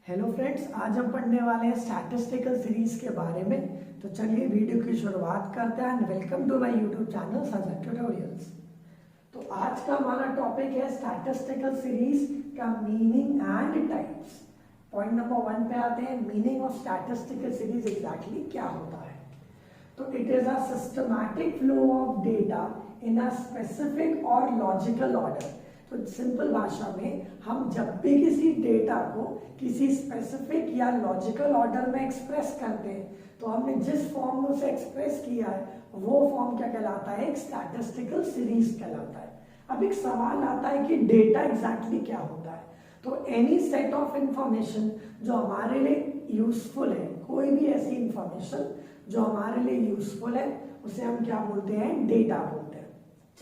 Hello friends, आज हम पढ़ने वाले हैं स्टैटिस्टिकल सीरीज के बारे में। तो चलिए वीडियो की शुरुआत करते हैं। Welcome to my YouTube channel Sajan tutorials. तो आज का हमारा टॉपिक है स्टैटिस्टिकल सीरीज का meaning and types. Point number 1 पे आते हैं। Meaning of statistical series exactly क्या होता है। तो it is a systematic flow of data in a specific और लॉजिकल ऑर्डर। तो सिंपल भाषा में हम जब भी किसी डेटा को किसी स्पेसिफिक या लॉजिकल ऑर्डर में एक्सप्रेस करते हैं तो हमने जिस फॉर्म में उसे एक्सप्रेस किया है वो फॉर्म क्या कहलाता है, एक स्टैटिस्टिकल सीरीज कहलाता है। अब एक सवाल आता है कि डेटा एग्जैक्टली क्या होता है। तो एनी सेट ऑफ इंफॉर्मेशन जो हमारे लिए यूजफुल है, कोई भी ऐसी इंफॉर्मेशन जो हमारे लिए यूजफुल है उसे हम क्या बोलते हैं, डेटा बोलते हैं।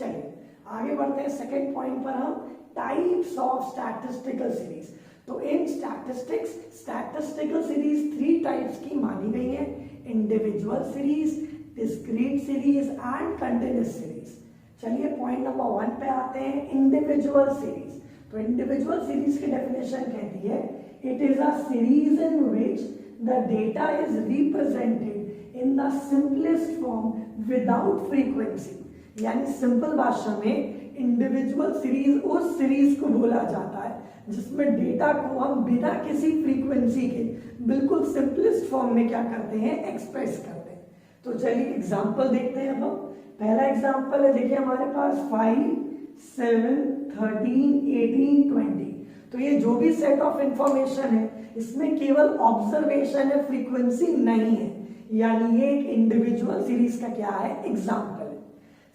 चलिए आगे बढ़ते हैं। सेकेंड पॉइंट पर हम टाइप्स ऑफ स्टैटिस्टिकल सीरीज। तो इन स्टैटिस्टिक्स स्टैटिस्टिकल सीरीज 3 टाइप्स की मानी गई है: individual series, discrete series and continuous series. चलिए पॉइंट नंबर 1 पे आते हैं, इंडिविजुअल सीरीज। तो इंडिविजुअल सीरीज की डेफिनेशन कहती है it is a series in which the data is represented in the simplest form without frequency. यानी सिंपल भाषा में इंडिविजुअल सीरीज उस सीरीज को बोला जाता है जिसमें डेटा को हम बिना किसी फ्रीक्वेंसी के बिल्कुल सिंपलेस्ट फॉर्म में क्या करते हैं, एक्सप्रेस करते हैं। तो चलिए एग्जांपल देखते हैं। हम पहला एग्जांपल है, देखिए हमारे पास 5, 7, 13, 18, 20। तो ये जो भी सेट ऑफ इंफॉर्मेशन है इसमें केवल ऑब्जर्वेशन है, फ्रीक्वेंसी नहीं है। यानी ये एक इंडिविजुअल सीरीज का क्या है, एग्जाम्पल।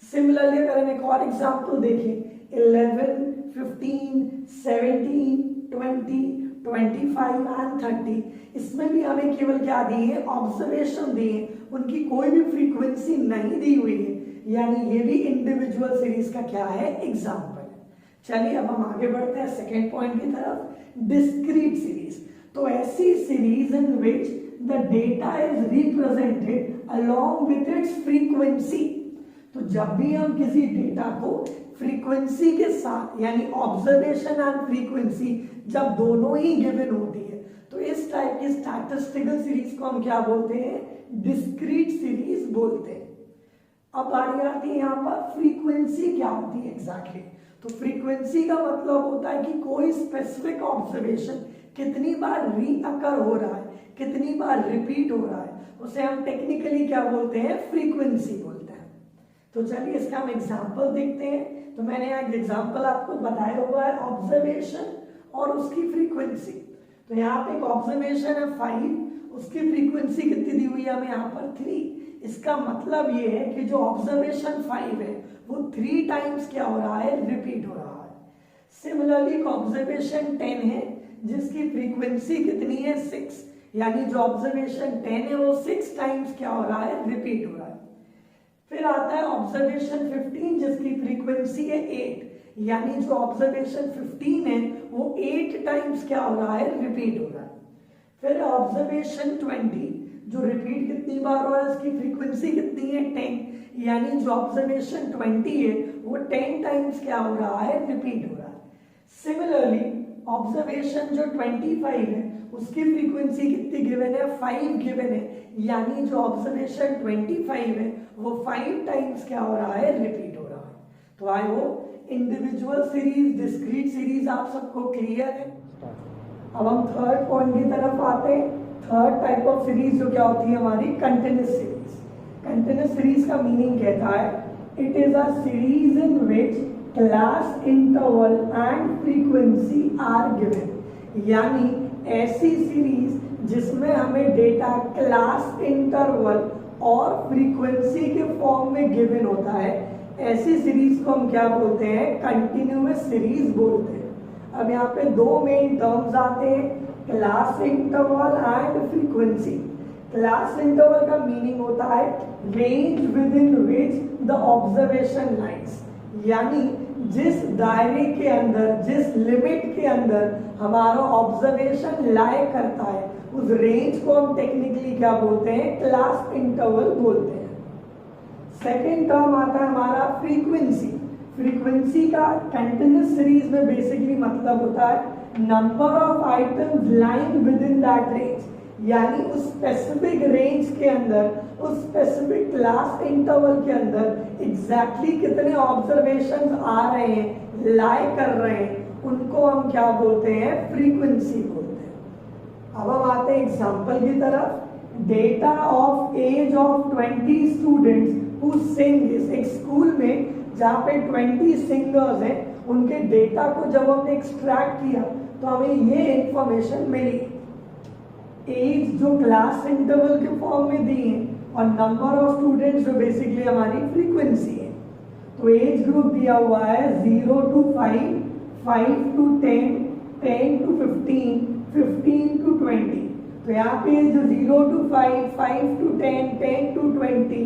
सिमिलरली अगर हम एक और एग्जांपल देखें 11, 15, 17, 20, 25 एंड 30, इसमें भी हमें केवल क्या दिए हैं, ऑब्जर्वेशन दिए हैं, उनकी कोई भी फ्रीक्वेंसी नहीं दी हुई है। यानी ये भी इंडिविजुअल सीरीज का क्या है, एग्जांपल। चलिए अब हम आगे बढ़ते हैं सेकेंड पॉइंट की तरफ, डिस्क्रीट सीरीज। तो ऐसी series in which the data is represented along with its frequency. तो जब भी हम किसी डेटा को फ्रीक्वेंसी के साथ, यानी ऑब्जर्वेशन एंड फ्रीक्वेंसी जब दोनों ही गिवन होती है तो इस टाइप की स्टैटिस्टिकल सीरीज को हम क्या बोलते हैं, डिस्क्रीट सीरीज बोलते हैं। अब बारी आती है यहाँ पर फ्रीक्वेंसी क्या होती है एग्जैक्टली। तो फ्रीक्वेंसी का मतलब होता है कि कोई स्पेसिफिक ऑब्जर्वेशन कितनी बार रीअकर हो रहा है, कितनी बार रिपीट हो रहा है, उसे हम टेक्निकली क्या बोलते हैं, फ्रीक्वेंसी बोलते हैं। तो चलिए इसका हम एग्जांपल देखते हैं। तो मैंने यहाँ एक एग्जांपल आपको बताया हुआ है, ऑब्जर्वेशन और उसकी फ्रीक्वेंसी। तो यहाँ पे एक ऑब्जर्वेशन है 5, उसकी फ्रीक्वेंसी कितनी दी हुई है हमें यहाँ पर 3। इसका मतलब ये है कि जो ऑब्जर्वेशन 5 है वो 3 टाइम्स क्या हो रहा है, रिपीट हो रहा है। सिमिलरली एक ऑब्जर्वेशन 10 है जिसकी फ्रीक्वेंसी कितनी है, 6। यानी जो ऑब्जर्वेशन 10 है वो 6 टाइम्स क्या हो रहा है, रिपीट हो रहा है। फिर आता है ऑब्जर्वेशन 15 जिसकी फ्रीक्वेंसी है 8। यानी जो ऑब्जर्वेशन 15 है वो 8 टाइम्स क्या हो रहा है, रिपीट हो रहा है। फिर ऑब्जर्वेशन 20 जो रिपीट कितनी बार हो रहा है, इसकी फ्रीक्वेंसी कितनी है, 10। यानी जो ऑब्जर्वेशन 20 है वो 10 टाइम्स क्या हो रहा है, रिपीट हो रहा है। सिमिलरली ऑब्जर्वेशन जो 25 है उसकी फ्रीक्वेंसी कितनी गिवन है, 5 गिवन है। यानी जो ऑब्जर्वेशन 25 है वो 5 टाइम्स क्या हो रहा है, रिपीट हो रहा है। तो I hope individual series, discrete series आप सबको क्लियर है। अब हम थर्ड पॉइंट की तरफ आते हैं। थर्ड टाइप ऑफ सीरीज जो क्या होती है हमारी, कंटिन्यूअस सीरीज। कंटिन्यूअस सीरीज का मीनिंग कहता है it is a series in which class interval and frequency are given. यानी ऐसी सीरीज जिसमें हमें डेटा क्लास, इंटरवल और फ्रीक्वेंसी के फॉर्म में गिवन होता है, ऐसी सीरीज को हम क्या बोलते हैं, कंटिन्यूअस सीरीज बोलते हैं। अब यहाँ पे 2 मेन टर्म्स आते हैं, class interval and frequency. Class interval का मीनिंग होता है range with in which the observation lies. यानी जिस दायरे के अंदर, जिस लिमिट के अंदर हमारा ऑब्जर्वेशन लाए करता है उस रेंज को हम टेक्निकली क्या बोलते हैं, क्लास इंटरवल बोलते हैं। सेकेंड टर्म आता है हमारा फ्रीक्वेंसी। फ्रीक्वेंसी का कंटिन्यूअस सीरीज में बेसिकली मतलब होता है number of items lying with in that range, यानी उस स्पेसिफिक रेंज के अंदर, उस स्पेसिफिक क्लास इंटरवल के अंदर एग्जैक्टली कितने ऑब्जर्वेशंस आ रहे हैं, लाई कर रहे हैं, उनको हम क्या बोलते हैं, फ्रीक्वेंसी बोलते हैं। अब हम आते हैं एग्जांपल की तरफ। Data of age of 20 students who sing, एक स्कूल में जहाँ पे 20 सिंगर्स हैं, उनके डेटा को जब हमने एक्सट्रैक्ट किया तो हमें ये इंफॉर्मेशन मिली। एज जो क्लास इंटरवल के फॉर्म में दी है और नंबर ऑफ स्टूडेंट्स जो बेसिकली हमारी फ्रीक्वेंसी है। तो एज ग्रुप दिया हुआ है 0 to 5, 5 to 10, 10 to 15, 15 to 20। तो यहाँ पे जो 0 to 5, 5 to 10, 10 to 20,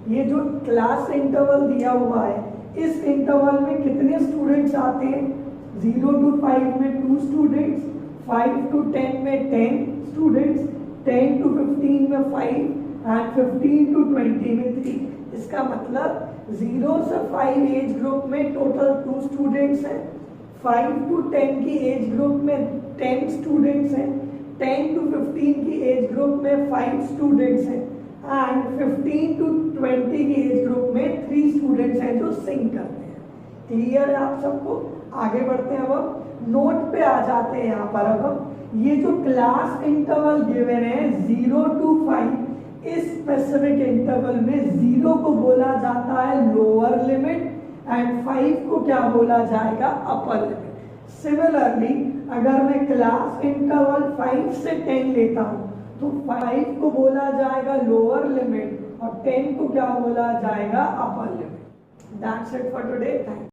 ये जो क्लास इंटरवल दिया हुआ है, इस इंटरवल में कितने स्टूडेंट्स आते हैं? 0 to 5 में 2 स्टूडेंट्स, 5 to 10 में 10 स्टूडेंट्स, 10 to 15 में 5 एंड 15 to 20 में 3। इसका मतलब 0 से 5 एज ग्रुप में टोटल 2 स्टूडेंट्स हैं, 5 to 10 की एज ग्रुप में 10 स्टूडेंट्स हैं, 10 to 15 की एज ग्रुप में 5 स्टूडेंट्स हैं एंड 15 to 20 की एज ग्रुप में 3 स्टूडेंट्स हैं जो सिंग करते हैं। क्लियर है आप सबको? आगे बढ़ते हैं। अब हम नोट पे आ जाते हैं। यहाँ पर अब हम ये जो क्लास इंटरवल गिवन है 0 to 5, इस स्पेसिफिक इंटरवल में 0 को बोला जाता है लोअर लिमिट एंड 5 को क्या बोला जाएगा, अपर लिमिट। सिमिलरली अगर मैं क्लास इंटरवल 5 से 10 लेता हूं तो 5 को बोला जाएगा लोअर लिमिट और 10 को क्या बोला जाएगा, upper limit. That's it for today. Thank you.